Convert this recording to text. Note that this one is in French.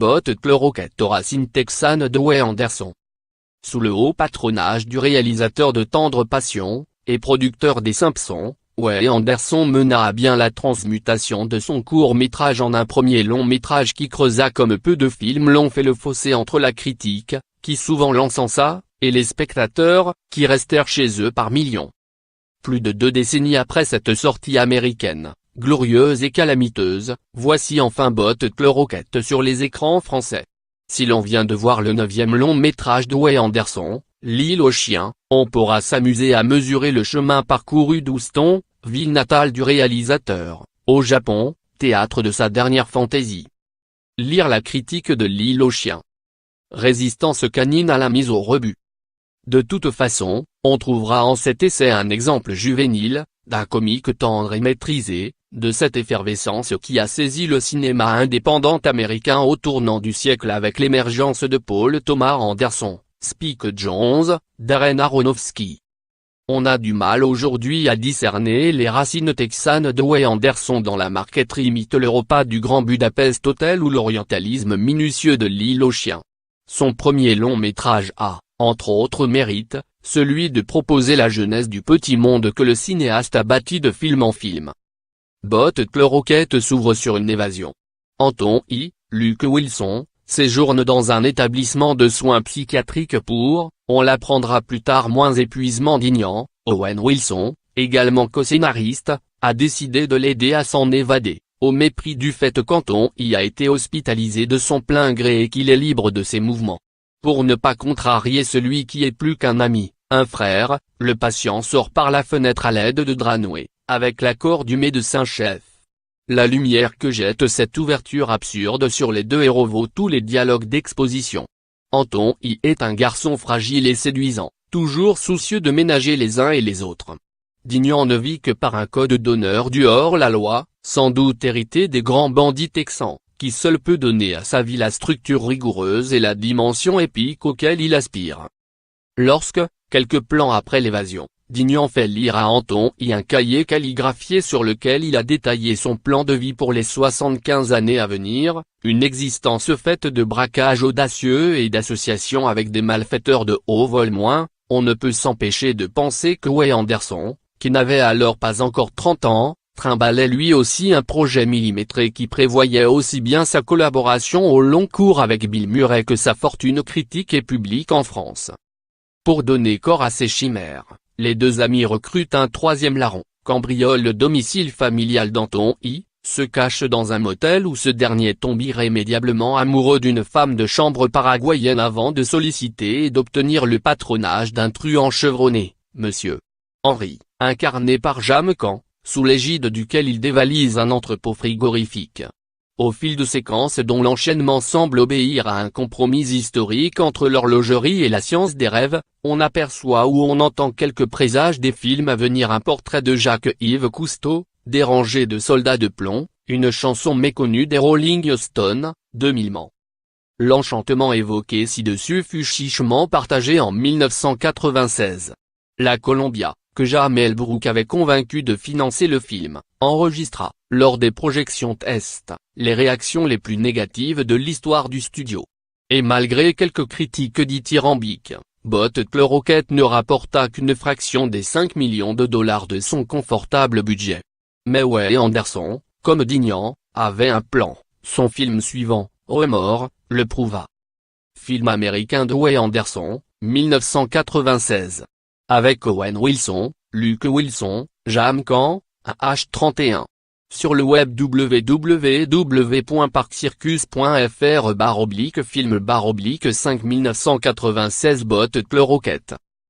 Bottle Racine texane de Wes Anderson. Sous le haut patronage du réalisateur de Tendre Passion, et producteur des Simpsons, Wes Anderson mena à bien la transmutation de son court-métrage en un premier long-métrage qui creusa comme peu de films l'ont fait le fossé entre la critique, qui souvent l'encensa, et les spectateurs, qui restèrent chez eux par millions. Plus de 2 décennies après cette sortie américaine, glorieuse et calamiteuse, voici enfin Bottle Rocket sur les écrans français. Si l'on vient de voir le 9e long-métrage de Wes Anderson, L'île aux chiens, on pourra s'amuser à mesurer le chemin parcouru d'Houston, ville natale du réalisateur, au Japon, théâtre de sa dernière fantaisie. Lire la critique de L'île aux chiens. Résistance canine à la mise au rebut. De toute façon, on trouvera en cet essai un exemple juvénile, d'un comique tendre et maîtrisé, de cette effervescence qui a saisi le cinéma indépendant américain au tournant du siècle avec l'émergence de Paul Thomas Anderson, Spike Jonze, Darren Aronofsky. On a du mal aujourd'hui à discerner les racines texanes de Wes Anderson dans la marqueterie imite le repas du Grand Budapest Hotel ou l'orientalisme minutieux de L'île aux chiens. Son premier long métrage a, entre autres mérites, celui de proposer la jeunesse du petit monde que le cinéaste a bâti de film en film. Bottle Rocket s'ouvre sur une évasion. Anton I. Luke Wilson, séjourne dans un établissement de soins psychiatriques pour, on l'apprendra plus tard moins épuisement dignant. Owen Wilson, également co-scénariste, a décidé de l'aider à s'en évader, au mépris du fait qu'Anton y a été hospitalisé de son plein gré et qu'il est libre de ses mouvements. Pour ne pas contrarier celui qui est plus qu'un ami, un frère, le patient sort par la fenêtre à l'aide de draps noués, avec l'accord du médecin-chef. La lumière que jette cette ouverture absurde sur les deux héros vaut tous les dialogues d'exposition. Anton y est un garçon fragile et séduisant, toujours soucieux de ménager les uns et les autres. Dignan ne vit que par un code d'honneur du hors-la-loi, sans doute hérité des grands bandits texans, qui seul peut donner à sa vie la structure rigoureuse et la dimension épique auquel il aspire. Lorsque, quelques plans après l'évasion, Dignan fait lire à Anton y un cahier calligraphié sur lequel il a détaillé son plan de vie pour les 75 années à venir, une existence faite de braquages audacieux et d'associations avec des malfaiteurs de haut vol moins, on ne peut s'empêcher de penser que Wes Anderson, qui n'avait alors pas encore 30 ans, trimbalait lui aussi un projet millimétré qui prévoyait aussi bien sa collaboration au long cours avec Bill Murray que sa fortune critique et publique en France. Pour donner corps à ces chimères, les deux amis recrutent un troisième larron, cambriole le domicile familial d'Anton Y, se cache dans un motel où ce dernier tombe irrémédiablement amoureux d'une femme de chambre paraguayenne avant de solliciter et d'obtenir le patronage d'un truand chevronné, Monsieur Henry, incarné par James Caan, sous l'égide duquel il dévalise un entrepôt frigorifique. Au fil de séquences dont l'enchaînement semble obéir à un compromis historique entre l'horlogerie et la science des rêves, on aperçoit ou on entend quelques présages des films à venir. Un portrait de Jacques-Yves Cousteau, des rangées de soldats de plomb, une chanson méconnue des Rolling Stones, 2000 mans. L'enchantement évoqué ci-dessus fut chichement partagé en 1996. La Columbia, que Jamel Brook avait convaincu de financer le film, enregistra, lors des projections test, les réactions les plus négatives de l'histoire du studio. Et malgré quelques critiques dithyrambiques, Bottle Rocket ne rapporta qu'une fraction des 5 millions de dollars de son confortable budget. Mais Wes Anderson, comme Dignan, avait un plan, son film suivant, Remords, le prouva. Film américain de Wes Anderson, 1996. Avec Owen Wilson, Luke Wilson, James Caan, un H31. Sur le web www.parkcircus.fr /film /5 1996 Bottle Rocket.